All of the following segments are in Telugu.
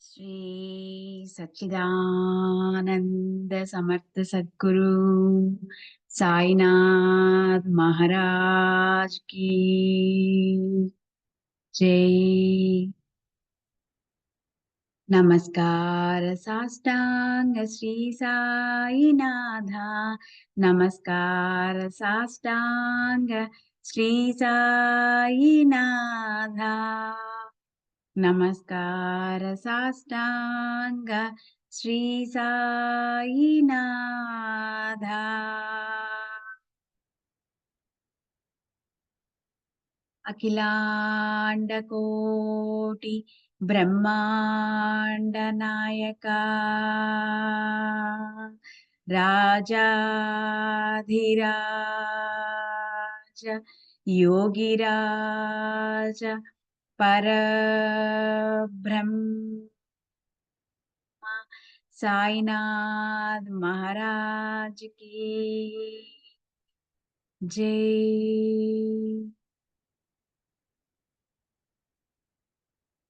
श्री सच्चिदानंद समर्थ सद्गुरु साईनाथ महाराज की जय। नमस्कार साष्टांग श्री साईनाथा। नमस्कार साष्टांग श्री साईनाथा। नमस्कार साष्टांग श्री साईनाथा। अखिलांड कोटि ब्रह्मांड नायका राजाधिराज योगिराज परब्रह्म साईनाथ महाराज की जय।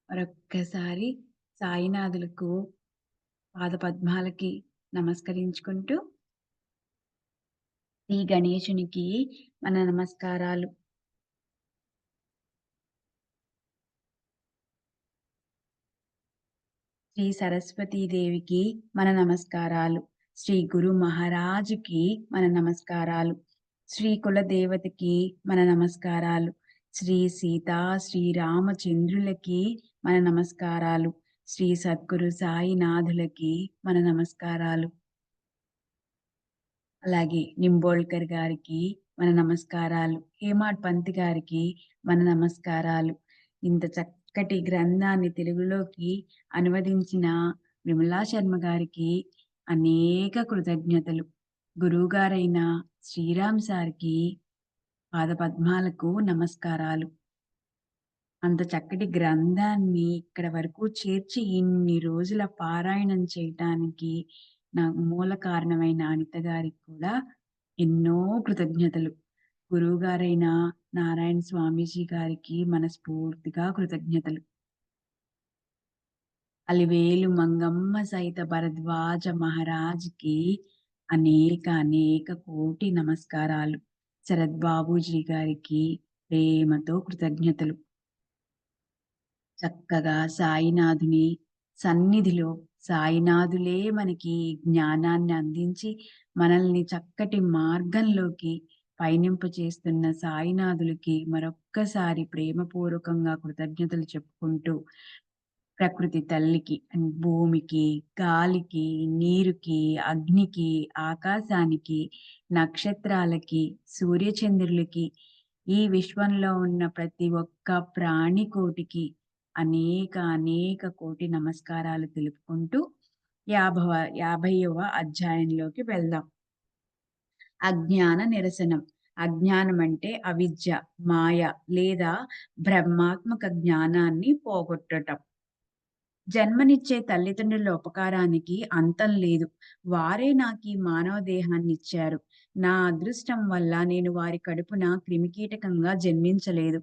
మరొక్కసారి సాయినాథులకు పాదపద్మాలకి నమస్కరించుకుంటూ శ్రీ గణేశునికి మన నమస్కారాలు. శ్రీ సరస్వతీదేవికి మన నమస్కారాలు. శ్రీ గురు మహారాజుకి మన నమస్కారాలు. శ్రీ కులదేవతకి మన నమస్కారాలు. శ్రీ సీతా శ్రీరామచంద్రులకి మన నమస్కారాలు. శ్రీ సద్గురు సాయినాథులకి మన నమస్కారాలు. అలాగే నింబోల్కర్ గారికి మన నమస్కారాలు. హేమాడ్ పంత్ గారికి మన నమస్కారాలు. ఇంత చక్కటి గ్రంథాన్ని తెలుగులోకి అనువదించిన విమలా శర్మ గారికి అనేక కృతజ్ఞతలు. గురువుగారైన శ్రీరామ్ సార్కి పాదపద్మాలకు నమస్కారాలు. అంత చక్కటి గ్రంథాన్ని ఇక్కడ వరకు చేర్చి ఇన్ని రోజుల పారాయణం చేయటానికి నాకు మూల కారణమైన అనిత గారికి కూడా ఎన్నో కృతజ్ఞతలు. గురువు గారైన నారాయణ స్వామీజీ గారికి మనస్ఫూర్తిగా కృతజ్ఞతలు. అలివేలు మంగమ్మ సహిత భరద్వాజ మహారాజ్కి అనేక కోటి నమస్కారాలు. శరత్ బాబూజీ గారికి ప్రేమతో కృతజ్ఞతలు. చక్కగా సాయినాథుని సన్నిధిలో సాయినాథులే మనకి జ్ఞానాన్ని అందించి మనల్ని చక్కటి మార్గంలోకి పయనింప చేస్తున్న సాయినాథులకి మరొక్కసారి ప్రేమపూర్వకంగా కృతజ్ఞతలు చెప్పుకుంటూ ప్రకృతి తల్లికి, భూమికి, గాలికి, నీరుకి, అగ్నికి, ఆకాశానికి, నక్షత్రాలకి, సూర్యచంద్రులకి, ఈ విశ్వంలో ఉన్న ప్రతి ఒక్క ప్రాణికోటికి అనేక కోటి నమస్కారాలు తెలుపుకుంటూ 50వ అధ్యాయంలోకి వెళ్దాం. అజ్ఞాన నిరసనం. అజ్ఞానం అంటే అవిద్య, మాయ లేదా బ్రహ్మాత్మక జ్ఞానాన్ని పోగొట్టటం. జన్మనిచ్చే తల్లిదండ్రుల ఉపకారానికి అంతం లేదు. వారే నాకు ఈ మానవ దేహాన్ని ఇచ్చారు. నా అదృష్టం వల్ల నేను వారి కడుపున క్రిమికీటకంగా జన్మించలేదు.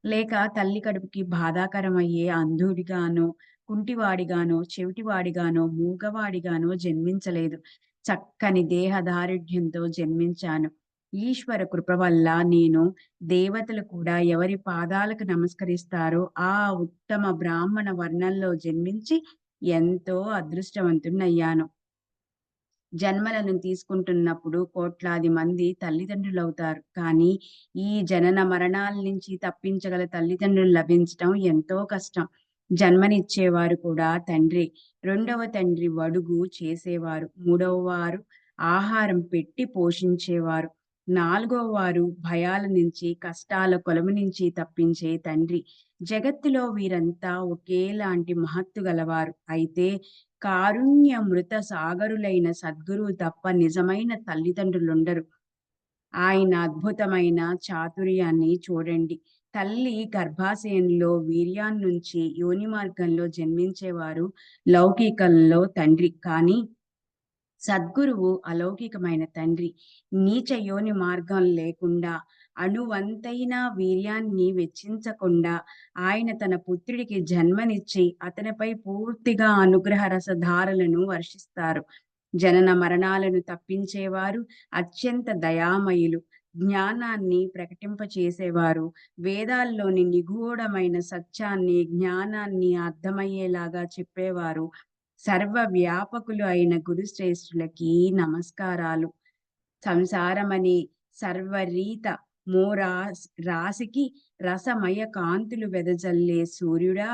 లేక తల్లి కడుపుకి బాధాకరమయ్యే అంధుడిగానో, కుంటివాడిగానో, చెవిటివాడిగానో, మూగవాడిగానో జన్మించలేదు. చక్కని దేహదారుఢ్యంతో జన్మించాను. ఈశ్వర కృప వల్ల నేను దేవతలు కూడా ఎవరి పాదాలకు నమస్కరిస్తారో ఆ ఉత్తమ బ్రాహ్మణ వర్ణంలో జన్మించి ఎంతో అదృష్టవంతున్నయ్యాను. జన్మలను తీసుకుంటున్నప్పుడు కోట్లాది మంది తల్లిదండ్రులవుతారు. కానీ ఈ జనన మరణాల నుంచి తప్పించగల తల్లిదండ్రులు లభించటం ఎంతో కష్టం. జన్మనిచ్చేవారు కూడా తండ్రి. రెండవ తండ్రి వడుగు చేసేవారు. మూడవ వారు ఆహారం పెట్టి పోషించేవారు. నాలుగవ వారు భయాల నుంచి, కష్టాల కొలము నుంచి తప్పించే తండ్రి. జగత్తులో వీరంతా ఒకేలాంటి మహత్తు గలవారు. అయితే కారుణ్య మృత సాగరులైన సద్గురువు తప్ప నిజమైన తల్లిదండ్రులుండరు. ఆయన అద్భుతమైన చాతుర్యాన్ని చూడండి. తల్లి గర్భాశయంలో వీర్యాన్నుంచి యోని మార్గంలో జన్మించేవారు లౌకికంలో తండ్రి. కానీ సద్గురువు అలౌకికమైన తండ్రి. నీచ యోని మార్గం లేకుండా అణువంతైన వీర్యాన్ని వెచ్చించకుండా ఆయన తన పుత్రుడికి జన్మనిచ్చి అతనిపై పూర్తిగా అనుగ్రహ రసధారలను వర్షిస్తారు. జనన మరణాలను తప్పించేవారు, అత్యంత దయామయులు, జ్ఞానాన్ని ప్రకటింపచేసేవారు, వేదాల్లోని నిగూఢమైన సత్యాన్ని, జ్ఞానాన్ని అర్థమయ్యేలాగా చెప్పేవారు, సర్వవ్యాపకులు అయిన గురుశ్రేష్ఠులకి నమస్కారాలు. సంసారమనే సర్వరీత రాశికి రసమయ కాంతులు వెదజల్లే సూర్యుడా,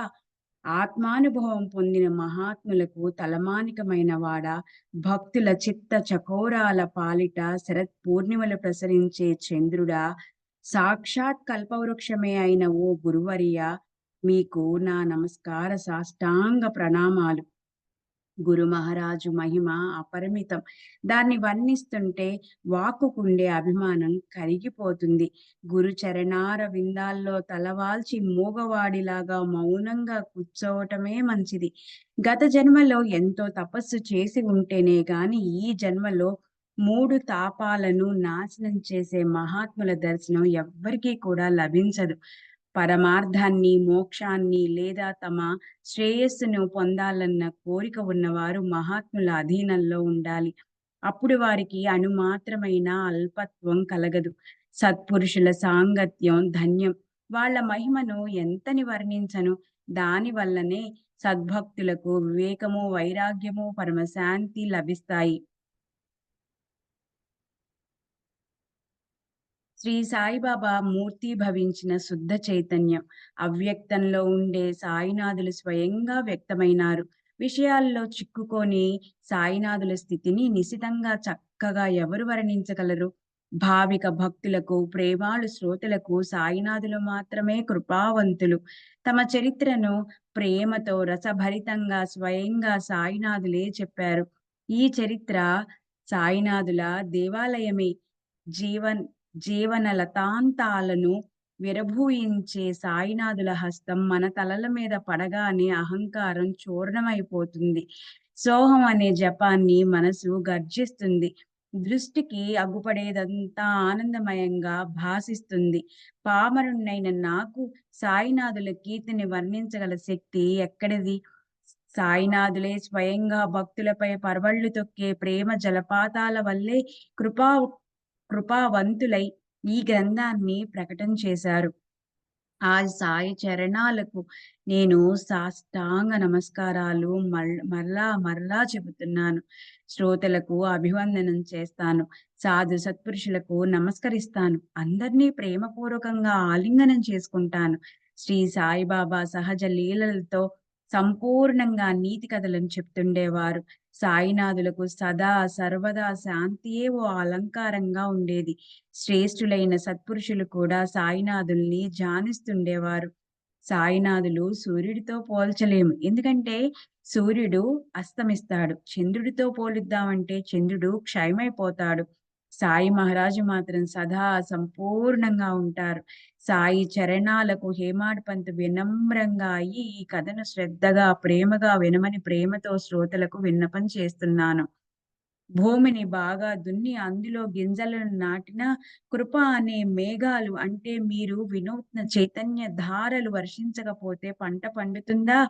ఆత్మానుభవం పొందిన మహాత్ములకు తలమానికమైన వాడా, భక్తుల చిత్త చకోరాల పాలిట శరత్ పూర్ణిమలు ప్రసరించే చంద్రుడా, సాక్షాత్ కల్పవృక్షమే అయిన ఓ గురువర్యా, మీకు నా నమస్కార సాష్టాంగ ప్రణామాలు. గురు మహారాజు మహిమ అపరిమితం. దాన్ని వర్ణిస్తుంటే వాక్కుకుండే అభిమానం కరిగిపోతుంది. గురు చరణార విందాల్లో తలవాల్చి మూగవాడిలాగా మౌనంగా కూర్చోవటమే మంచిది. గత జన్మలో ఎంతో తపస్సు చేసి ఉంటేనే గాని ఈ జన్మలో 3 తాపాలను నాశనం చేసే మహాత్ముల దర్శనం ఎవ్వరికీ కూడా లభించదు. పరమార్థాన్ని, మోక్షాన్ని లేదా తమ శ్రేయస్సును పొందాలన్న కోరిక ఉన్నవారు మహాత్ముల అధీనంలో ఉండాలి. అప్పుడు వారికి అణుమాత్రమైన అల్పత్వం కలగదు. సత్పురుషుల సాంగత్యం ధన్యం. వాళ్ళ మహిమను ఎంతని వర్ణించను. దాని వల్లనే సద్భక్తులకు వివేకము, వైరాగ్యము, పరమశాంతి లభిస్తాయి. శ్రీ సాయిబాబా మూర్తీభవించిన శుద్ధ చైతన్యం. అవ్యక్తంలో ఉండే సాయినాథులు స్వయంగా వ్యక్తమైనారు. విషయాల్లో చిక్కుకొని సాయినాథుల స్థితిని నిశితంగా చక్కగా ఎవరు వర్ణించగలరు? భావిక భక్తులకు, ప్రేమాళు శ్రోతలకు సాయినాథులు మాత్రమే కృపావంతులు. తమ చరిత్రను ప్రేమతో రసభరితంగా స్వయంగా సాయినాథులే చెప్పారు. ఈ చరిత్ర సాయినాథుల దేవాలయమే. జీవన్ జీవన లతాంతాలను విరభూయించే సాయినాథుల హస్తం మన తలల మీద పడగానే అహంకారం చూర్ణమైపోతుంది. సోహం అనే జపాన్ని మనసు గర్జిస్తుంది. దృష్టికి అగ్గుపడేదంతా ఆనందమయంగా భాసిస్తుంది. పామరుణ్ణైన నాకు సాయినాథుల కీర్తిని వర్ణించగల శక్తి ఎక్కడిది? సాయినాథులే స్వయంగా భక్తులపై పరవళ్లు తొక్కే ప్రేమ జలపాతాల వల్లే కృపా కృపావంతులై ఈ గ్రంథాన్ని ప్రకటన చేశారు. ఆ సాయి చరణాలకు నేను సాష్టాంగ నమస్కారాలు మరలా మరలా చెబుతున్నాను. శ్రోతలకు అభివందనం చేస్తాను. సాధు సత్పురుషులకు నమస్కరిస్తాను. అందరినీ ప్రేమపూర్వకంగా ఆలింగనం చేసుకుంటాను. శ్రీ సాయిబాబా సహజ లీలలతో సంపూర్ణంగా నీతి కథలను చెప్తుండేవారు. సాయినాథులకు సదా సర్వదా శాంతియే ఓ అలంకారంగా ఉండేది. శ్రేష్ఠులైన సత్పురుషులు కూడా సాయినాథుల్ని ధ్యానిస్తుండేవారు. సాయినాథులు సూర్యుడితో పోల్చలేము. ఎందుకంటే సూర్యుడు అస్తమిస్తాడు. చంద్రుడితో పోలుద్దామంటే చంద్రుడు క్షయమైపోతాడు. సాయి మహారాజు మాత్రం సదా సంపూర్ణంగా ఉంటారు. సాయి చరణాలకు హేమాడ్ పంత్ వినమ్రంగా అయ్యి ఈ కథను శ్రద్ధగా, ప్రేమగా వినమని ప్రేమతో శ్రోతలకు విన్నపం చేస్తున్నాను. భూమిని బాగా దున్ని అందులో గింజలను నాటిన కృప అనే మేఘాలు అంటే మీరు వినూత్న చైతన్య ధారలు వర్షించకపోతే పంట పండుతుందా?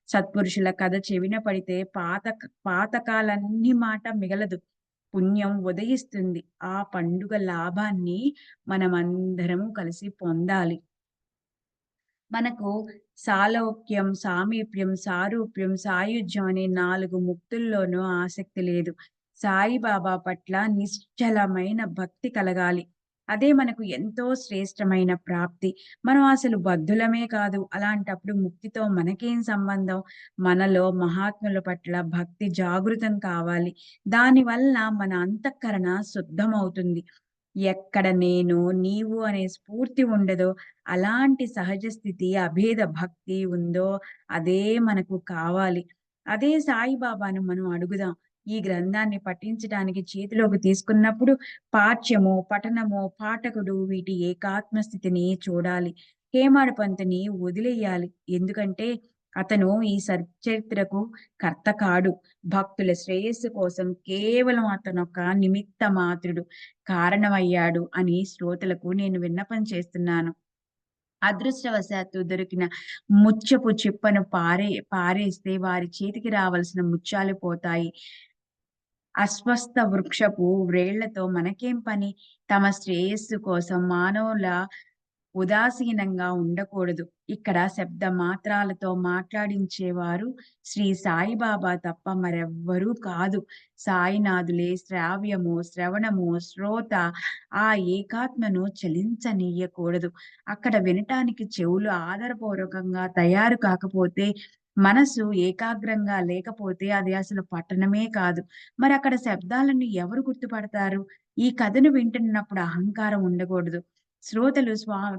సత్పురుషుల కథ చెవిన పడితే పాతకాలన్ని మాట మిగలదు. పుణ్యం ఉదయిస్తుంది. ఆ పండుగ లాభాన్ని మనమందరము కలిసి పొందాలి. మనకు సాలోక్యం, సామీప్యం, సారూప్యం, సాయుజ్యం అనే 4 ముక్తుల్లోనూ ఆసక్తి లేదు. సాయిబాబా పట్ల నిశ్చలమైన భక్తి కలగాలి. అదే మనకు ఎంతో శ్రేష్టమైన ప్రాప్తి. మనం అసలు బద్ధులమే కాదు. అలాంటప్పుడు ముక్తితో మనకేం సంబంధం? మనలో మహాత్ముల పట్ల భక్తి జాగృతం కావాలి. దానివల్ల మన అంతఃకరణ శుద్ధమవుతుంది. ఎక్కడ నేను, నీవు అనే స్ఫూర్తి ఉండదో, అలాంటి సహజ స్థితి, అభేద భక్తి ఉందో అదే మనకు కావాలి. అదే సాయిబాబాను మనం అడుగుదాం. ఈ గ్రంథాన్ని పఠించడానికి చేతిలోకి తీసుకున్నప్పుడు పాఠ్యము, పఠనము, పాఠకుడు వీటి ఏకాత్మ స్థితిని చూడాలి. హేమాడ్ పంతుని వదిలేయాలి. ఎందుకంటే అతను ఈ సచ్చరిత్రకు కర్త కాడు. భక్తుల శ్రేయస్సు కోసం కేవలం అతనొక నిమిత్త మాత్రుడు, కారణమయ్యాడు అని శ్రోతలకు నేను విన్నపం చేస్తున్నాను. అదృష్టవశాత్తు దొరికిన ముత్యపు చిప్పను పారేస్తే వారి చేతికి రావలసిన ముత్యాలు పోతాయి. అస్వస్థ వృక్షపు వ్రేళ్లతో మనకేం పని? తమ శ్రేయస్సు కోసం మానవుల ఉదాసీనంగా ఉండకూడదు. ఇక్కడ శబ్ద మాత్రాలతో మాట్లాడించేవారు శ్రీ సాయిబాబా తప్ప మరెవ్వరూ కాదు. సాయినాథులే శ్రావ్యము, శ్రవణము, శ్రోత ఆ ఏకాత్మను చలించనీయకూడదు. అక్కడ వినటానికి చెవులు ఆదరపూర్వకంగా తయారు కాకపోతే, మనసు ఏకాగ్రంగా లేకపోతే అది అసలు పఠనమే కాదు. మరక్కడ శబ్దాలను ఎవరు గుర్తుపడతారు? ఈ కథను వింటున్నప్పుడు అహంకారం ఉండకూడదు. శ్రోతలు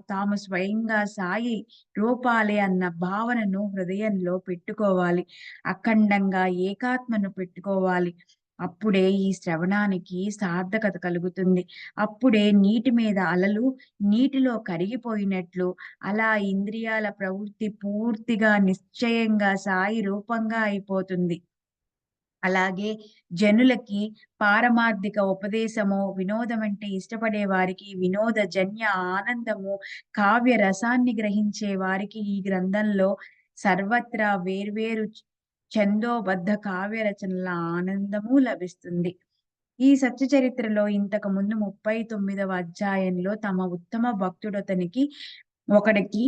తాము స్వయంగా సాయి రూపాలే అన్న భావనను హృదయంలో పెట్టుకోవాలి. అఖండంగా ఏకాత్మను పెట్టుకోవాలి. అప్పుడే ఈ శ్రవణానికి సార్థకత కలుగుతుంది. అప్పుడే నీటి మీద అలలు నీటిలో కరిగిపోయినట్లు, అలా ఇంద్రియాల ప్రవృత్తి పూర్తిగా నిశ్చయంగా సాయి రూపంగా అయిపోతుంది. అలాగే జనులకి పారమార్థిక ఉపదేశము, వినోదమంటే ఇష్టపడే వారికి వినోదజన్య ఆనందము, కావ్య రసాన్ని గ్రహించే వారికి ఈ గ్రంథంలో సర్వత్రా వేర్వేరు ఛందోబద్ధ కావ్య రచనల ఆనందము లభిస్తుంది. ఈ సత్య చరిత్రలో ఇంతకు ముందు 39వ అధ్యాయంలో తమ ఉత్తమ భక్తుడతనికి ఒకడికి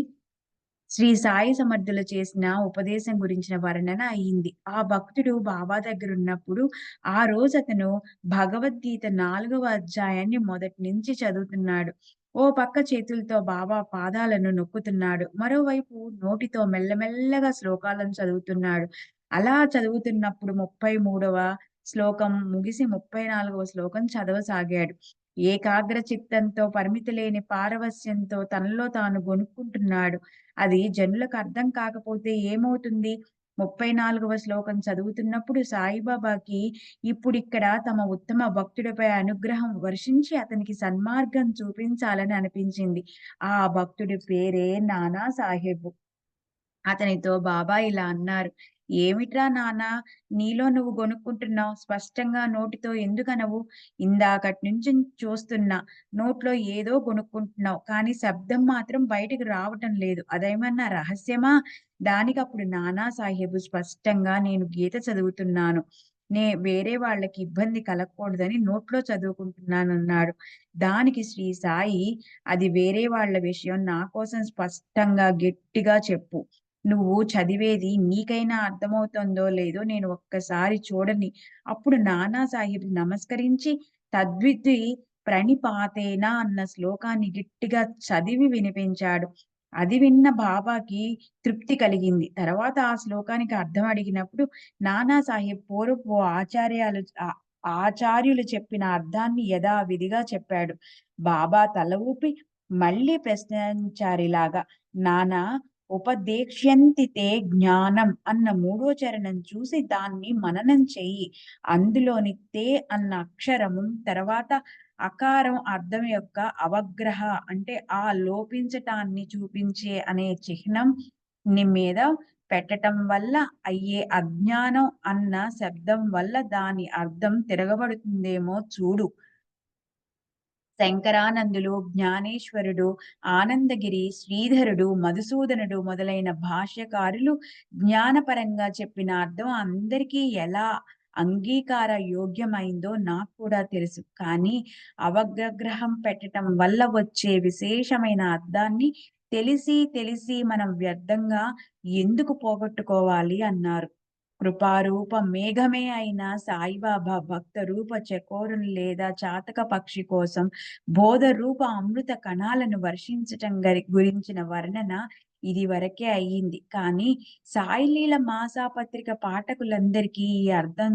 శ్రీ సాయి సమర్థులు చేసిన ఉపదేశం గురించిన వర్ణన అయింది. ఆ భక్తుడు బాబా దగ్గరున్నప్పుడు, ఆ రోజు అతను భగవద్గీత 4వ అధ్యాయాన్ని మొదటి నుంచి చదువుతున్నాడు. ఓ పక్క చేతులతో బాబా పాదాలను నొక్కుతున్నాడు. మరోవైపు నోటితో మెల్లమెల్లగా శ్లోకాలను చదువుతున్నాడు. అలా చదువుతున్నప్పుడు 33వ శ్లోకం ముగిసి 34వ శ్లోకం చదవసాగాడు. ఏకాగ్ర చిత్తంతో, పరిమితి లేని పారవస్యంతో తనలో తాను గొనుక్కుంటున్నాడు. అది జనులకు అర్థం కాకపోతే ఏమవుతుంది? 34వ శ్లోకం చదువుతున్నప్పుడు సాయిబాబాకి ఇప్పుడిక్కడ తమ ఉత్తమ భక్తుడిపై అనుగ్రహం వర్షించి అతనికి సన్మార్గం చూపించాలని అనిపించింది. ఆ భక్తుడి పేరే నానా సాహెబు. అతనితో బాబా ఇలా అన్నారు. "ఏమిట్రా నాన్నా, నీలో నువ్వు గొనుక్కుంటున్నావు? స్పష్టంగా నోటితో ఎందుకనవు? ఇందాకటి నుంచి చూస్తున్నా. నోట్లో ఏదో గొనుక్కుంటున్నావు. కానీ శబ్దం మాత్రం బయటికి రావటం లేదు. అదేమన్నా రహస్యమా?" దానికప్పుడు నానా సాహెబు స్పష్టంగా, "నేను గీత చదువుతున్నాను. వేరే వాళ్ళకి ఇబ్బంది కలగకూడదని నోట్లో చదువుకుంటున్నానన్నాడు." దానికి శ్రీ సాయి, "అది వేరే వాళ్ళ విషయం. నా కోసం స్పష్టంగా గట్టిగా చెప్పు. నువ్వు చదివేది నీకైనా అర్థమవుతుందో లేదో నేను ఒక్కసారి చూడని." అప్పుడు నానా సాహెబ్ నమస్కరించి తద్వితి ప్రణిపాతేన అన్న శ్లోకాన్ని గట్టిగా చదివి వినిపించాడు. అది విన్న బాబాకి తృప్తి కలిగింది. తర్వాత ఆ శ్లోకానికి అర్థం అడిగినప్పుడు నానా సాహెబ్ పూర్వపు ఆచార్యులు చెప్పిన అర్థాన్ని యథావిధిగా చెప్పాడు. బాబా తల ఊపి మళ్ళీ ప్రశ్నించారిలాగా, "నానా, ఉపదేక్ష్యంతి తే జ్ఞానం అన్న మూడో చరణం చూసి దాన్ని మననం చెయ్యి. అందులోని తే అన్న అక్షరము తర్వాత అకారం అర్థం యొక్క అవగ్రహ అంటే ఆ లోపించటాన్ని చూపించే అనే చిహ్నం ని మీద పెట్టటం వల్ల అయ్యే అజ్ఞానం అన్న శబ్దం వల్ల దాని అర్థం తిరగబడుతుందేమో చూడు." శంకరానందులు, జ్ఞానేశ్వరుడు, ఆనందగిరి, శ్రీధరుడు, మధుసూదనుడు మొదలైన భాష్యకారులు జ్ఞానపరంగా చెప్పిన అర్థం అందరికీ ఎలా అంగీకార యోగ్యమైందో నాకు కూడా తెలుసు. కానీ అవగ్రహం పెట్టటం వల్ల వచ్చే విశేషమైన అర్థాన్ని తెలిసి తెలిసి మనం వ్యర్థంగా ఎందుకు పోగొట్టుకోవాలి అన్నారు. కృపారూప మేఘమే అయిన సాయిబాబా భక్త రూప చకోరుని లేదా చాతక పక్షి కోసం బోధ రూప అమృత కణాలను వర్షించటం గురించిన వర్ణన ఇది వరకే అయ్యింది. కానీ సాయిలీల మాసాపత్రిక పాఠకులందరికీ ఈ అర్థం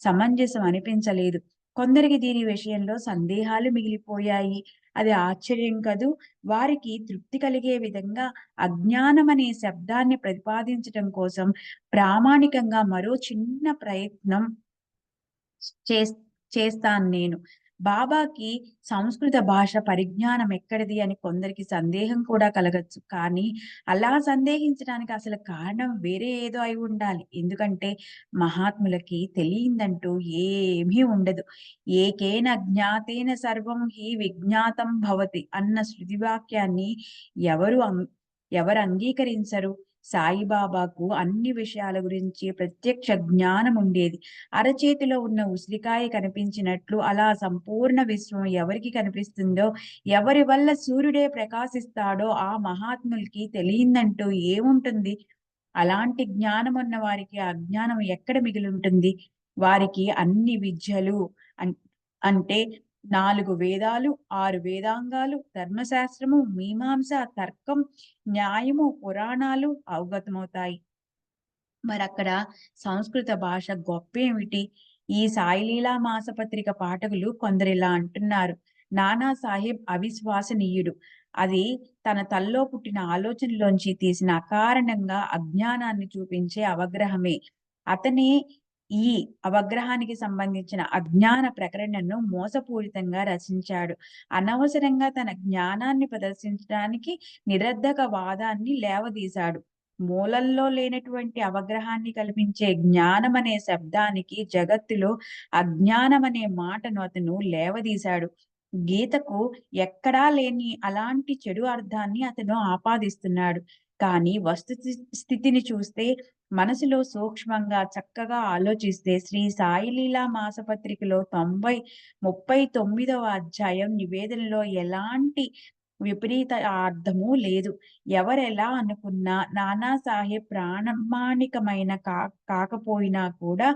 సమంజసం అనిపించలేదు. కొందరికి దీని విషయంలో సందేహాలు మిగిలిపోయాయి. అది ఆశ్చర్యం కదూ! వారికి తృప్తి కలిగే విధంగా అజ్ఞానమనే శబ్దాన్ని ప్రతిపాదించటం కోసం ప్రామాణికంగా మరో చిన్న ప్రయత్నం చేస్ చేస్తాను నేను. బాబాకి సంస్కృత భాష పరిజ్ఞానం ఎక్కడిది అని కొందరికి సందేహం కూడా కలగచ్చు. కానీ అలా సందేహించడానికి అసలు కారణం వేరే ఏదో అయి ఉండాలి. ఎందుకంటే మహాత్ములకి తెలియందంటూ ఏమీ ఉండదు. ఏకేన జ్ఞాతేన సర్వం హి విజ్ఞాతం భవతి అన్న శృతి వాక్యాన్ని ఎవరు ఎవరు అంగీకరించరు? సాయిబాబాకు అన్ని విషయాల గురించి ప్రత్యక్ష జ్ఞానం ఉండేది. అరచేతిలో ఉన్న ఉసిరికాయ కనిపించినట్లు అలా సంపూర్ణ విశ్వం ఎవరికి కనిపిస్తుందో, ఎవరి వల్ల సూర్యుడే ప్రకాశిస్తాడో ఆ మహాత్ములకి తెలియదంటూ ఏముంటుంది? అలాంటి జ్ఞానం ఉన్న వారికి అజ్ఞానం ఎక్కడ మిగిలుంటుంది? వారికి అన్ని విద్యలు అన్ అంటే 4 వేదాలు, 6 వేదాంగాలు, ధర్మశాస్త్రము, మీమాంస, తర్కం, న్యాయము, పురాణాలు అవగతమవుతాయి. మరక్కడ సంస్కృత భాష గొప్పేమిటి? ఈ సాయిలీలా మాసపత్రిక పాఠకులు కొందరిలా అంటున్నారు. నానా సాహెబ్ అవిశ్వసనీయుడు. అది తన తల్లో పుట్టిన ఆలోచనలోంచి తీసిన అకారణంగా అజ్ఞానాన్ని చూపించే అవగ్రహమే. అతనే ఈ అవగ్రహానికి సంబంధించిన అజ్ఞాన ప్రకరణను మోసపూరితంగా రచించాడు. అనవసరంగా తన జ్ఞానాన్ని ప్రదర్శించడానికి నిరర్ధక వాదాన్ని లేవదీశాడు. మూలల్లో లేనటువంటి అవగ్రహాన్ని కల్పించే జ్ఞానమనే శబ్దానికి జగత్తులో అజ్ఞానమనే మాటను అతను లేవదీశాడు. గీతకు ఎక్కడా లేని అలాంటి చెడు అర్థాన్ని అతను ఆపాదిస్తున్నాడు. కానీ స్థితిని చూస్తే మనసులో సూక్ష్మంగా చక్కగా ఆలోచిస్తే శ్రీ సాయిలీలా మాసపత్రికలో 39వ అధ్యాయం నివేదనలో ఎలాంటి విపరీత అర్థము లేదు. ఎవరెలా అనుకున్నా నానాసాహెబ్ ప్రామాణికమైన కాకపోయినా కూడా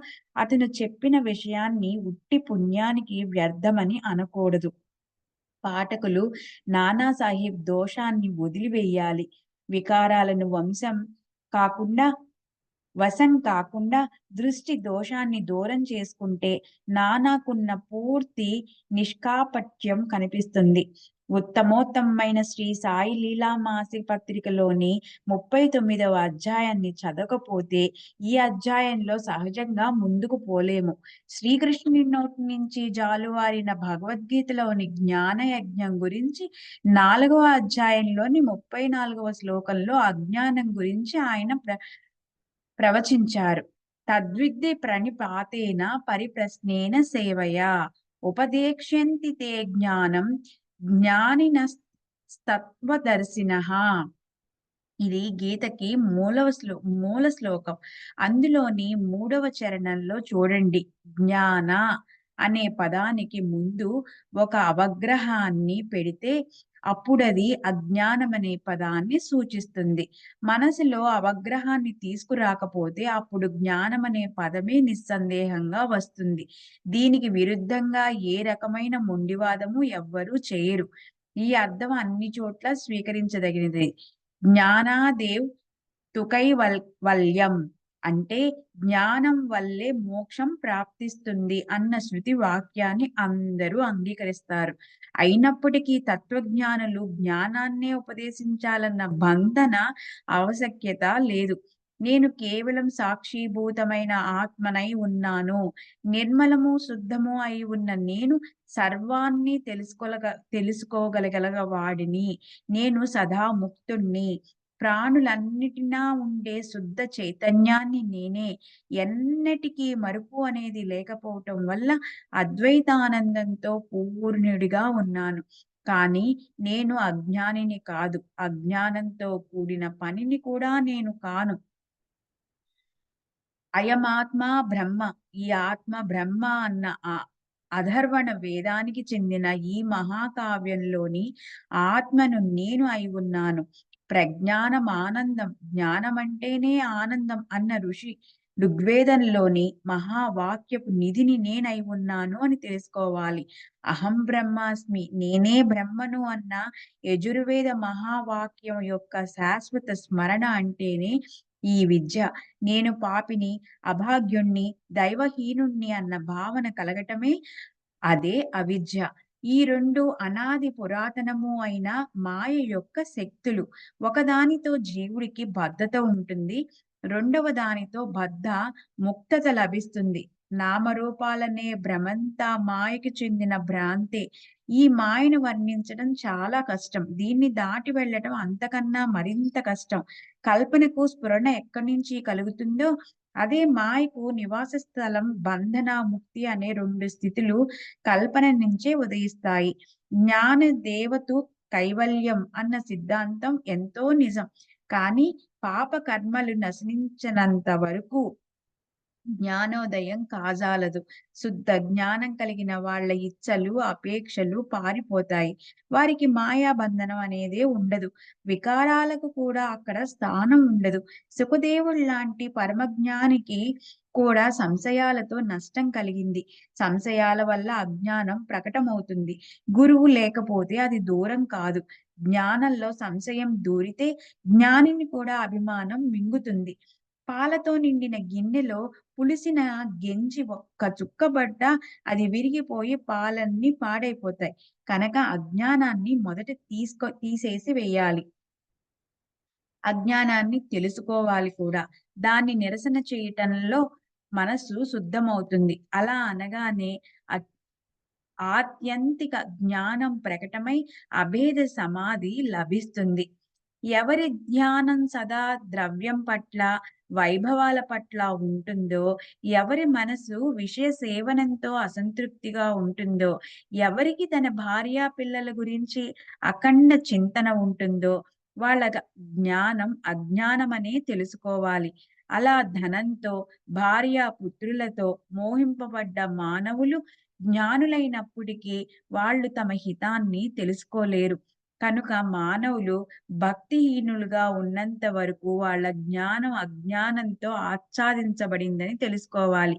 అతను చెప్పిన విషయాన్ని ఉట్టి పుణ్యానికి వ్యర్థమని అనకూడదు. పాఠకులు నానాసాహెబ్ దోషాన్ని వదిలివేయాలి. వికారాలను కాకుండా వశం కాకుండా దృష్టి దోషాన్ని దూరం చేసుకుంటే నానాకున్న పూర్తి నిష్కాపట్యం కనిపిస్తుంది. ఉత్తమోత్తమైన శ్రీ సాయి లీలా మాసి పత్రికలోని 39వ అధ్యాయాన్ని చదవకపోతే ఈ అధ్యాయంలో సహజంగా ముందుకు పోలేము. శ్రీకృష్ణుని నోటి నుంచి జాలువారిన భగవద్గీతలోని జ్ఞాన యజ్ఞం గురించి 4వ అధ్యాయంలోని 34వ శ్లోకంలో అజ్ఞానం గురించి ఆయన ప్రవచించారు. తద్విద్ది ప్రణిపాతేన పరిప్రశ్నేన సేవయా ఉపదేక్ష్యంతి తే జ్ఞానం జ్ఞానినస్తత్వదర్శినః. ఇది గీతకి మూల శ్లోకం. అందులోని 3వ చరణంలో చూడండి. జ్ఞాన అనే పదానికి ముందు ఒక అవగ్రహాన్ని పెడితే అప్పుడది అజ్ఞానమనే పదాన్ని సూచిస్తుంది. మనసులో అవగ్రహాన్ని తీసుకురాకపోతే అప్పుడు జ్ఞానమనే పదమే నిస్సందేహంగా వస్తుంది. దీనికి విరుద్ధంగా ఏ రకమైన మొండివాదము ఎవ్వరూ చేయరు. ఈ అర్థం అన్ని చోట్ల స్వీకరించదగినది. జ్ఞానాదేవ్ వల్యం అంటే జ్ఞానం వల్లే మోక్షం ప్రాప్తిస్తుంది అన్న శృతి వాక్యాన్ని అందరూ అంగీకరిస్తారు. అయినప్పటికీ తత్వజ్ఞానులు జ్ఞానాన్నే ఉపదేశించాలన్న బంధన ఆవశ్యకత లేదు. నేను కేవలం సాక్షిభూతమైన ఆత్మనై ఉన్నాను. నిర్మలము శుద్ధము అయి ఉన్న నేను సర్వాన్ని తెలుసుకోగలగల వాడిని. నేను సదా ముక్తుణ్ణి. ప్రాణులన్నిటినా ఉండే శుద్ధ చైతన్యాన్ని నేనే. ఎన్నటికీ మరుపు అనేది లేకపోవటం వల్ల అద్వైతానందంతో పూర్ణుడిగా ఉన్నాను. కానీ నేను అజ్ఞానిని కాదు. అజ్ఞానంతో కూడిన పనిని కూడా నేను కాను. అయమాత్మ బ్రహ్మ. ఈ ఆత్మ బ్రహ్మ అన్న అధర్వణ వేదానికి చెందిన ఈ మహాకావ్యంలోని ఆత్మను నేను అయి ఉన్నాను. ప్రజ్ఞానం ఆనందం. జ్ఞానమంటేనే ఆనందం అన్న ఋగ్వేదంలోని మహావాక్యపు నిధిని నేనై ఉన్నాను అని తెలుసుకోవాలి. అహం బ్రహ్మాస్మి. నేనే బ్రహ్మను అన్న యజుర్వేద మహావాక్యం యొక్క శాశ్వత స్మరణ అంటేనే ఈ విద్య. నేను పాపిని, అభాగ్యుణ్ణి, దైవహీనుణ్ణి అన్న భావన కలగటమే అదే అవిద్య. ఈ 2 అనాది పురాతనము అయిన మాయ యొక్క శక్తులు. ఒకదానితో జీవుడికి బద్ధత ఉంటుంది. రెండవ దానితో ముక్తత లభిస్తుంది. నామరూపాలనే భ్రమంతా మాయకి చెందిన భ్రాంతే. ఈ మాయను వర్ణించడం చాలా కష్టం. దీన్ని దాటి వెళ్ళటం అంతకన్నా మరింత కష్టం. కల్పనకు స్ఫురణ ఎక్కడి నుంచి కలుగుతుందో, అదే మాయకు నివాస స్థలం. బంధన, ముక్తి అనే 2 స్థితులు కల్పన నుంచే ఉదయిస్తాయి. జ్ఞాన దేవతు కైవల్యం అన్న సిద్ధాంతం ఎంతో నిజం. కానీ పాప కర్మలు నశించనంత వరకు జ్ఞానోదయం కాజాలదు. శుద్ధ జ్ఞానం కలిగిన వాళ్ళ ఇచ్చలు, అపేక్షలు పారిపోతాయి. వారికి మాయాబంధనం అనేదే ఉండదు. వికారాలకు కూడా అక్కడ స్థానం ఉండదు. సుఖదేవుళ్లాంటి పరమజ్ఞానికి కూడా సంశయాలతో నష్టం కలిగింది. సంశయాల వల్ల అజ్ఞానం ప్రకటమవుతుంది. గురువు లేకపోతే అది దూరం కాదు. జ్ఞానంలో సంశయం దూరితే జ్ఞానిని కూడా అభిమానం మింగుతుంది. పాలతో నిండిన గిన్నెలో పులిసిన గెంజి ఒక్క చుక్క పడ్డా అది విరిగిపోయి పాలన్నీ పాడైపోతాయి. కనుక అజ్ఞానాన్ని మొదట తీసేసి వేయాలి. అజ్ఞానాన్ని తెలుసుకోవాలి కూడా. దాన్ని నిరసన చేయటంలో మనస్సు శుద్ధమవుతుంది. అలా అనగానే అ ఆత్యంతిక జ్ఞానం ప్రకటమై అభేద సమాధి లభిస్తుంది. ఎవరి ధ్యానం సదా ద్రవ్యం పట్ల, వైభవాల పట్ల ఉంటుందో, ఎవరి మనసు విషయ సేవనంతో అసంతృప్తిగా ఉంటుందో, ఎవరికి తన భార్యా పిల్లల గురించి అఖండ చింతన ఉంటుందో, వాళ్ళ జ్ఞానం అజ్ఞానమనే తెలుసుకోవాలి. అలా ధనంతో, భార్య పుత్రులతో మోహింపబడ్డ మానవులు జ్ఞానులైనప్పటికీ వాళ్ళు తమ హితాన్ని తెలుసుకోలేరు. కనుక మానవులు భక్తిహీనులుగా ఉన్నంత వరకు వాళ్ళ జ్ఞానం అజ్ఞానంతో ఆచ్ఛాదించబడిందని తెలుసుకోవాలి.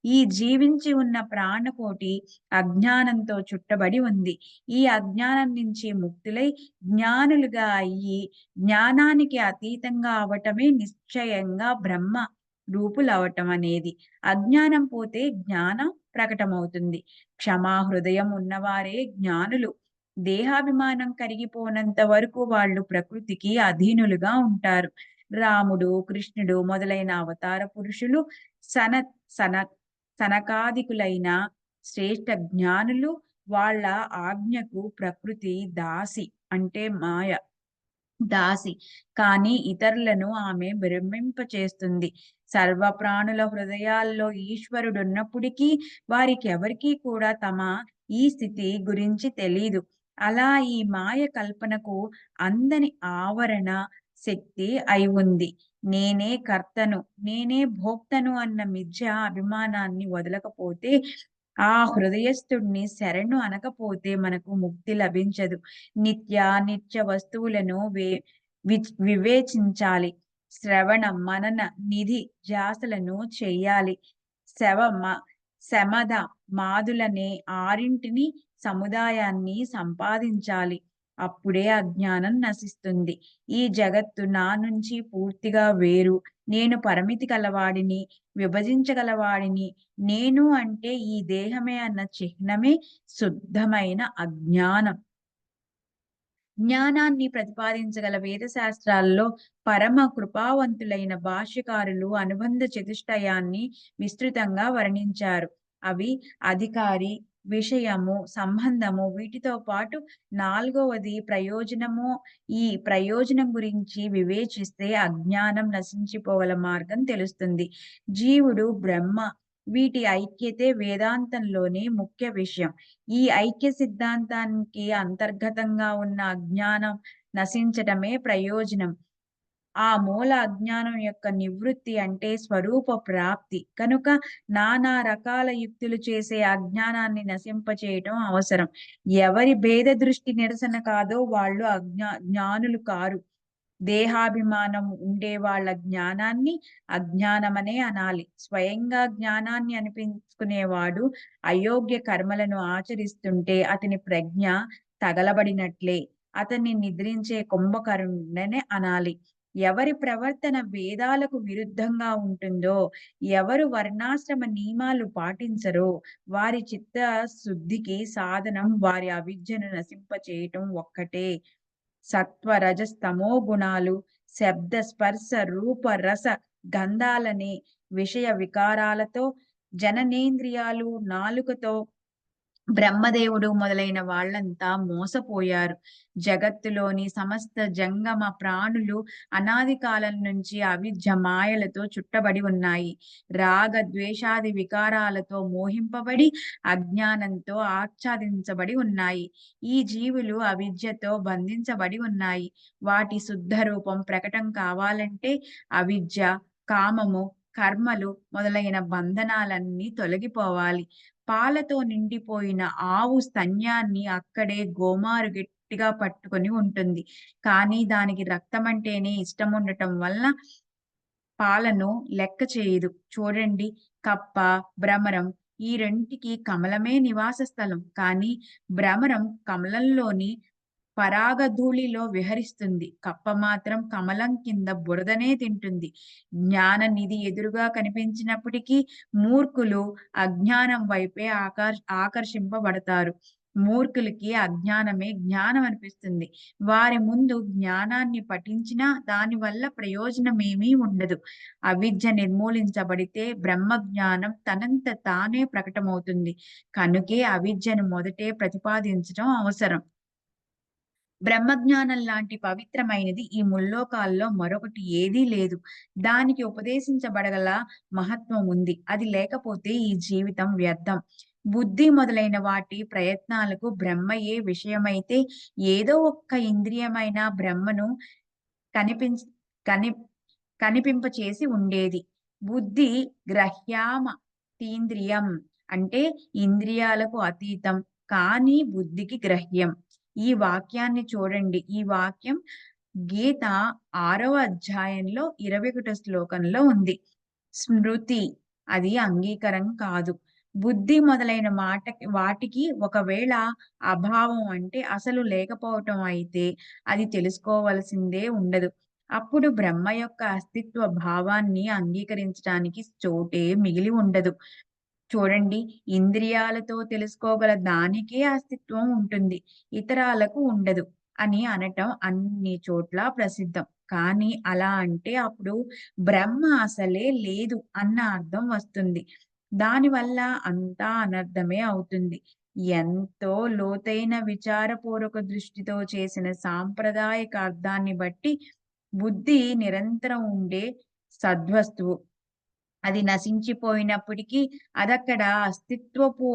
ఈ జీవించి ఉన్న ప్రాణకోటి అజ్ఞానంతో చుట్టబడి ఉంది. ఈ అజ్ఞానం నుంచి ముక్తులై జ్ఞానులుగా అయ్యి జ్ఞానానికి అతీతంగా అవటమే నిశ్చయంగా బ్రహ్మ రూపులవటం అనేది. అజ్ఞానం పోతే జ్ఞానం ప్రకటమవుతుంది. క్షమా హృదయం ఉన్నవారే జ్ఞానులు. దేహాభిమానం కరిగిపోనంత వరకు వాళ్ళు ప్రకృతికి అధీనులుగా ఉంటారు. రాముడు, కృష్ణుడు మొదలైన అవతార పురుషులు సన సన సనకాదికులైన శ్రేష్ఠ జ్ఞానులు. వాళ్ళ ఆజ్ఞకు ప్రకృతి దాసి, అంటే మాయ దాసి. కానీ ఇతరులను ఆమె భ్రమింపచేస్తుంది. సర్వ ప్రాణుల హృదయాల్లో ఈశ్వరుడున్నప్పటికీ వారికెవరికీ కూడా తమ ఈ స్థితి గురించి తెలీదు. అలా ఈ మాయ కల్పనకు అందని ఆవరణ శక్తి అయి ఉంది. నేనే కర్తను, నేనే భోక్తను అన్న మిథ్య అభిమానాన్ని వదలకపోతే, ఆ హృదయస్థుడిని శరణు అనకపోతే మనకు ముక్తి లభించదు. నిత్య వస్తువులను వివేచించాలి. శ్రవణ, మనన, నిధి ధ్యాసలను చెయ్యాలి. శవ మ శమధ, మాదులనే ఆరింటిని సముదాయాన్ని సంపాదించాలి. అప్పుడే అజ్ఞానం నశిస్తుంది. ఈ జగత్తు నా నుంచి పూర్తిగా వేరు. నేను పరిమితి కలవాడిని, విభజించగలవాడిని. నేను అంటే ఈ దేహమే అన్న చిహ్నమే శుద్ధమైన అజ్ఞానం. జ్ఞానాన్ని ప్రతిపాదించగల వేదశాస్త్రాల్లో పరమ కృపావంతులైన భాష్యకారులు అనుబంధ చతుష్టయాన్ని విస్తృతంగా వర్ణించారు. అవి అధికారి, విషయము, సంబంధము. వీటితో పాటు నాలుగవది ప్రయోజనము. ఈ ప్రయోజనం గురించి వివేచిస్తే అజ్ఞానం నశించిపోగల మార్గం తెలుస్తుంది. జీవుడు, బ్రహ్మ, వీటి ఐక్యతే వేదాంతంలోనే ముఖ్య విషయం. ఈ ఐక్య సిద్ధాంతానికి అంతర్గతంగా ఉన్న అజ్ఞానం నశించటమే ప్రయోజనం. ఆ మూల అజ్ఞానం యొక్క నివృత్తి అంటే స్వరూప ప్రాప్తి. కనుక నానా రకాల యుక్తులు చేసే అజ్ఞానాన్ని నశింపచేయటం అవసరం. ఎవరి భేద దృష్టి నిరసన కాదో వాళ్ళు జ్ఞానులు కారు. దేహాభిమానం ఉండే వాళ్ళ జ్ఞానాన్ని అజ్ఞానమనే అనాలి. స్వయంగా జ్ఞానాన్ని అనిపించుకునేవాడు అయోగ్య కర్మలను ఆచరిస్తుంటే అతని ప్రజ్ఞ తగలబడినట్లే. అతన్ని నిద్రించే కుంభకరుణ్ణనే అనాలి. ఎవరి ప్రవర్తన వేదాలకు విరుద్ధంగా ఉంటుందో, ఎవరు వర్ణాశ్రమ నియమాలు పాటించరో, వారి చిత్త శుద్ధికి సాధనం వారి అవిద్యను నశింపచేయటం ఒక్కటే. సత్వ రజస్తమో గుణాలు, శబ్ద స్పర్శ రూప రస గంధాలనే విషయ వికారాలతో జననేంద్రియాలు, నాలుకతో బ్రహ్మదేవుడు మొదలైన వాళ్ళంతా మోసపోయారు. జగత్తులోని సమస్త జంగమ ప్రాణులు అనాది కాలం నుంచి అవిద్య మాయలతో చుట్టబడి ఉన్నాయి. రాగ, ద్వేషాది వికారాలతో మోహింపబడి అజ్ఞానంతో ఆచ్ఛాదించబడి ఉన్నాయి. ఈ జీవులు అవిద్యతో బంధించబడి ఉన్నాయి. వాటి శుద్ధ రూపం ప్రకటం కావాలంటే అవిద్య, కామము, కర్మలు మొదలైన బంధనాలన్నీ తొలగిపోవాలి. పాలతో నిండిపోయిన ఆవు స్తన్యాన్ని అక్కడే గోమారు గట్టిగా పట్టుకొని ఉంటుంది. కానీ దానికి రక్తమంటేనే ఇష్టముండటం వలన పాలను లెక్క చేయదు. చూడండి, కప్ప, భ్రమరం ఈ రెంటికి కమలమే నివాస స్థలం. కానీ భ్రమరం కమలంలోని పరాగధూళిలో విహరిస్తుంది. కప్ప మాత్రం కమలం కింద బురదనే తింటుంది. జ్ఞాన నిధి ఎదురుగా కనిపించినప్పటికీ మూర్ఖులు అజ్ఞానం వైపే ఆకర్షింపబడతారు. మూర్ఖులకి అజ్ఞానమే జ్ఞానం అనిపిస్తుంది. వారి ముందు జ్ఞానాన్ని పఠించినా దానివల్ల ప్రయోజనమేమీ ఉండదు. అవిద్య నిర్మూలించబడితే బ్రహ్మ జ్ఞానం తనంత తానే ప్రకటమవుతుంది. కనుకే అవిద్యను మొదటే ప్రతిపాదించడం అవసరం. బ్రహ్మజ్ఞానం లాంటి పవిత్రమైనది ఈ ముల్లోకాల్లో మరొకటి ఏదీ లేదు. దానికి ఉపదేశించబడగల మహత్వం ఉంది. అది లేకపోతే ఈ జీవితం వ్యర్థం. బుద్ధి మొదలైన వాటి ప్రయత్నాలకు బ్రహ్మయే విషయమైతే ఏదో ఒక్క ఇంద్రియమైన బ్రహ్మను కనిపించ కని కనిపింపచేసి ఉండేది. బుద్ధి గ్రహ్యామ తీంద్రియం అంటే ఇంద్రియాలకు అతీతం, కానీ బుద్ధికి గ్రహ్యం. ఈ వాక్యాన్ని చూడండి. ఈ వాక్యం గీత 6వ అధ్యాయంలో 21 శ్లోకంలో ఉంది. స్మృతి అది అంగీకారం కాదు. బుద్ధి మొదలైన వాటికి ఒకవేళ అభావం అంటే అసలు లేకపోవటం అయితే అది తెలుసుకోవలసిందే ఉండదు. అప్పుడు బ్రహ్మ యొక్క అస్తిత్వ భావాన్ని అంగీకరించడానికి చోటే మిగిలి ఉండదు. చూడండి, ఇంద్రియాలతో తెలుసుకోగల దానికే అస్తిత్వం ఉంటుంది. ఇతరాలకు ఉండదు అని అనటం అన్ని చోట్ల ప్రసిద్ధం. కానీ అలా అంటే అప్పుడు బ్రహ్మ అసలే లేదు అన్న అర్థం వస్తుంది. దానివల్ల అంతా అనర్థమే అవుతుంది. ఎంతో లోతైన విచారపూర్వక దృష్టితో చేసిన సాంప్రదాయక అర్థాన్ని బట్టి బుద్ధి నిరంతరం ఉండే సద్వస్తువు. అది నశించిపోయినప్పటికీ అదక్కడ అస్తిత్వపు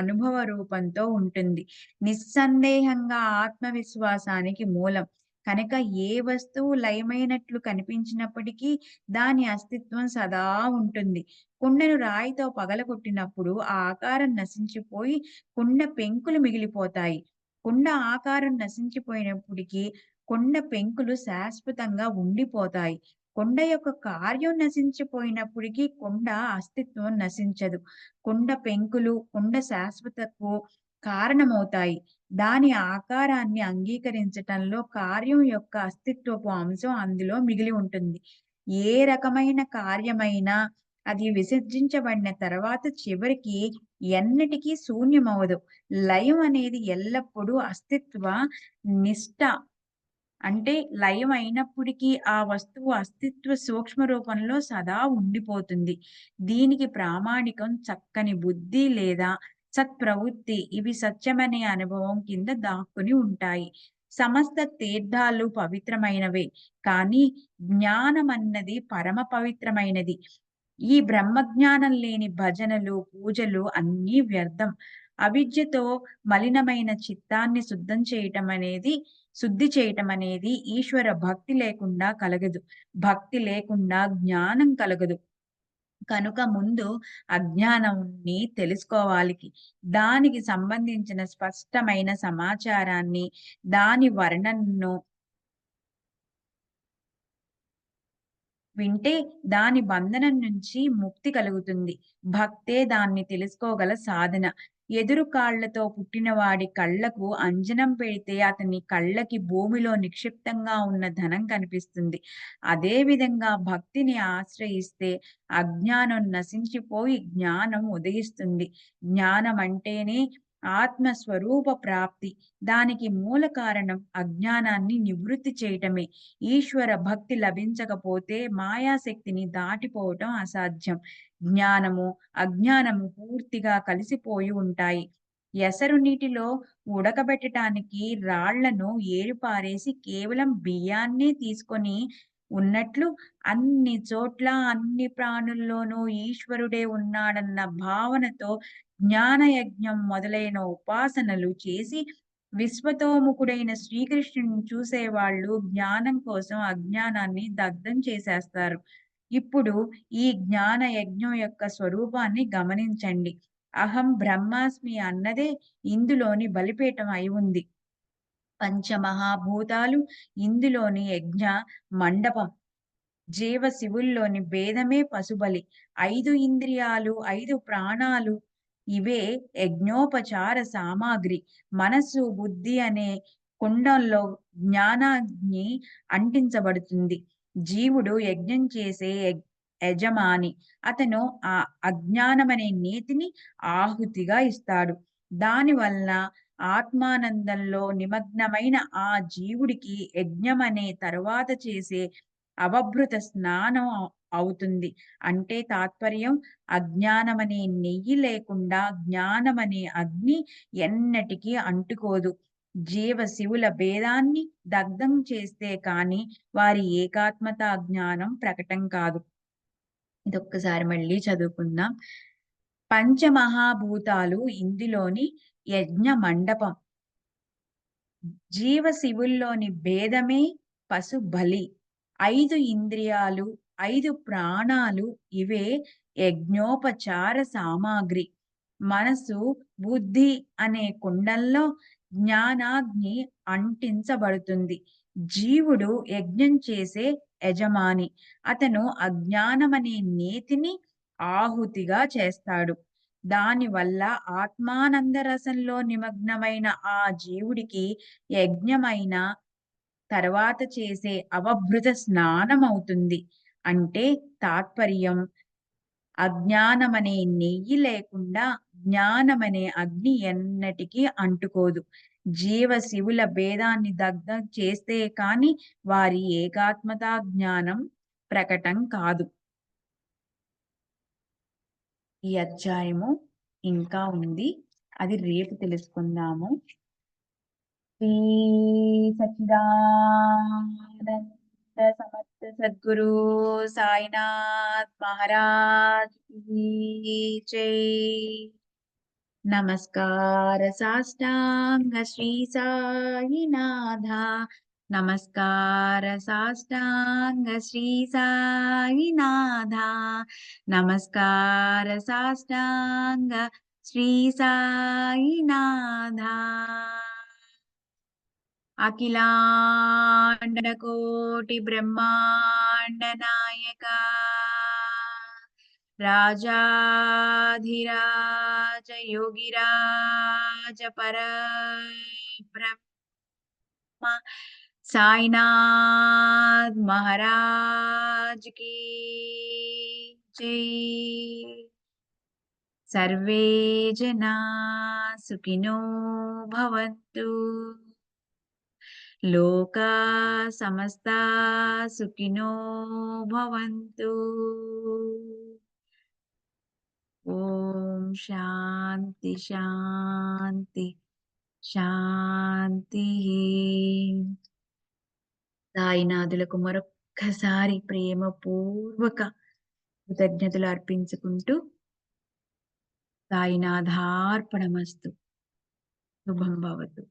అనుభవ రూపంతో ఉంటుంది. నిస్సందేహంగా ఆత్మవిశ్వాసానికి మూలం. కనుక ఏ వస్తువు లయమైనట్లు కనిపించినప్పటికీ దాని అస్తిత్వం సదా ఉంటుంది. కుండను రాయితో పగలగొట్టినప్పుడు ఆ ఆకారం నశించిపోయి కుండ పెంకులు మిగిలిపోతాయి. కుండ ఆకారం నశించిపోయినప్పటికీ కుండ పెంకులు శాశ్వతంగా ఉండిపోతాయి. కొండ యొక్క కార్యం నశించిపోయినప్పటికీ కొండ అస్తిత్వం నశించదు. కొండ పెంకులు కొండ శాశ్వతకు కారణమవుతాయి. దాని ఆకారాన్ని అంగీకరించటంలో కార్యం యొక్క అస్తిత్వపు అంశం అందులో మిగిలి ఉంటుంది. ఏ రకమైన కార్యమైనా అది విసర్జించబడిన తర్వాత చివరికి ఎన్నటికీ శూన్యమవదు. లయం అనేది ఎల్లప్పుడూ అస్తిత్వ నిష్ట అంటే లయం అయినప్పటికీ ఆ వస్తువు అస్తిత్వ సూక్ష్మ రూపంలో సదా ఉండిపోతుంది. దీనికి ప్రామాణికం చక్కని బుద్ధి లేదా సత్ప్రవృత్తి. ఇవి సత్యమనే అనుభవం కింద దాక్కుని ఉంటాయి. సమస్త తీర్థాలు పవిత్రమైనవే, కానీ జ్ఞానమన్నది పరమ పవిత్రమైనది. ఈ బ్రహ్మజ్ఞానం లేని భజనలు, పూజలు అన్నీ వ్యర్థం. అవిద్యతో మలినమైన చిత్తాన్ని శుద్ధి చేయటం అనేది ఈశ్వర భక్తి లేకుండా కలగదు. భక్తి లేకుండా జ్ఞానం కలగదు. కనుక ముందు అజ్ఞానాన్ని తెలుసుకోవాలి. దానికి సంబంధించిన స్పష్టమైన సమాచారాన్ని, దాని వర్ణనను వింటే దాని బంధనం నుంచి ముక్తి కలుగుతుంది. భక్తే దాన్ని తెలుసుకోగల సాధన. ఎదురు కాళ్లతో పుట్టినవాడి కళ్ళకు అంజనం పెడితే అతని కళ్ళకి భూమిలో నిక్షిప్తంగా ఉన్న ధనం కనిపిస్తుంది. అదే విధంగా భక్తిని ఆశ్రయిస్తే అజ్ఞానం నశించిపోయి జ్ఞానం ఉదయిస్తుంది. జ్ఞానం అంటేనే ఆత్మస్వరూప ప్రాప్తి. దానికి మూల కారణం అజ్ఞానాన్ని నివృత్తి చేయటమే. ఈశ్వర భక్తి లభించకపోతే మాయాశక్తిని దాటిపోవటం అసాధ్యం. జ్ఞానము, అజ్ఞానము పూర్తిగా కలిసిపోయి ఉంటాయి. ఎసరు నీటిలో ఉడకబెట్టటానికి రాళ్లను ఏరిపారేసి కేవలం బియ్యాన్నే తీసుకొని ఉన్నట్లు, అన్ని చోట్ల అన్ని ప్రాణుల్లోనూ ఈశ్వరుడే ఉన్నాడన్న భావనతో జ్ఞానయజ్ఞం మొదలైన ఉపాసనలు చేసి విశ్వతోముఖుడైన శ్రీకృష్ణుని చూసేవాళ్ళు జ్ఞానం కోసం అజ్ఞానాన్ని దగ్ధం చేసేస్తారు. ఇప్పుడు ఈ జ్ఞాన యజ్ఞం యొక్క స్వరూపాన్ని గమనించండి. అహం బ్రహ్మాస్మి అన్నదే ఇందులోని బలిపీఠం అయి ఉంది. పంచమహాభూతాలు ఇందులోని యజ్ఞ మండపం. జీవశివుల్లోని భేదమే పశుబలి. 5 ఇంద్రియాలు, 5 ప్రాణాలు ఇవే యజ్ఞోపచార సామాగ్రి. మనస్సు, బుద్ధి అనే కుండంలో జ్ఞానాగ్ని అంటించబడుతుంది. జీవుడు యజ్ఞం చేసే యజమాని. అతను ఆ అజ్ఞానమనే నీతిని ఆహుతిగా ఇస్తాడు. దానివల్ల ఆత్మానందంలో నిమగ్నమైన ఆ జీవుడికి యజ్ఞమనే తరువాత చేసే అవభృత స్నానం అవుతుంది. అంటే తాత్పర్యం, అజ్ఞానమనే నెయ్యి లేకుండా జ్ఞానమనే అగ్ని ఎన్నటికీ అంటుకోదు. జీవ శివుల భేదాన్ని దగ్ధం చేస్తే కాని వారి ఏకాత్మత జ్ఞానం ప్రకటం కాదు. ఇదొక్కసారి మళ్ళీ చదువుకుందాం. పంచమహాభూతాలు ఇందులోని యజ్ఞ మండపం. జీవశివుల్లోని భేదమే పశు బలి. 5 ఇంద్రియాలు, 5 ప్రాణాలు ఇవే యజ్ఞోపచార సామాగ్రి. మనసు, బుద్ధి అనే కుండంలో జ్ఞానాగ్ని అంటించబడుతుంది. జీవుడు యజ్ఞం చేసే యజమాని. అతను అజ్ఞానమనే నేతిని ఆహుతిగా చేస్తాడు. దానివల్ల ఆత్మానంద రసంలో నిమగ్నమైన ఆ జీవుడికి యజ్ఞమైన తర్వాత చేసే అవభృత స్నానమవుతుంది. అంటే తాత్పర్యం, అజ్ఞానమనే నెయ్యి లేకుండా జ్ఞానమనే అగ్ని ఎన్నటికీ అంటుకోదు. జీవ శివుల భేదాన్ని దగ్ధం చేస్తే కాని వారి ఏకాత్మతా జ్ఞానం ప్రకటం కాదు. ఈ అధ్యాయము ఇంకా ఉంది. అది రేపు తెలుసుకుందాము. శ్రీ సచ్చిదానంద సమర్థ సద్గురు సాయినాథ్ మహారాజ్ की जय. నమస్కార సాష్టాంగ శ్రీ సాయినాథ. నమస్కార సాష్టాంగ శ్రీ సాయినాథ. నమస్కార సాష్టాంగ శ్రీ సాయినాథ. అఖిలాండ కోటి బ్రహ్మాండ నాయక రాజాధిరాజ యోగిరాజ పరబ్రహ్మ సాయినాథ్ మహారాజ్ की जय. సర్వే జనా సుఖినో భవంతు. లోకా సమస్తా సుఖినో భవంతు. ఓం శాంతి శాంతి శాంతి. సాయినాథులకు మరొక్కసారి ప్రేమపూర్వక కృతజ్ఞతలు అర్పించుకుంటూ సాయినాథార్పణమస్తు. శుభం భవతు.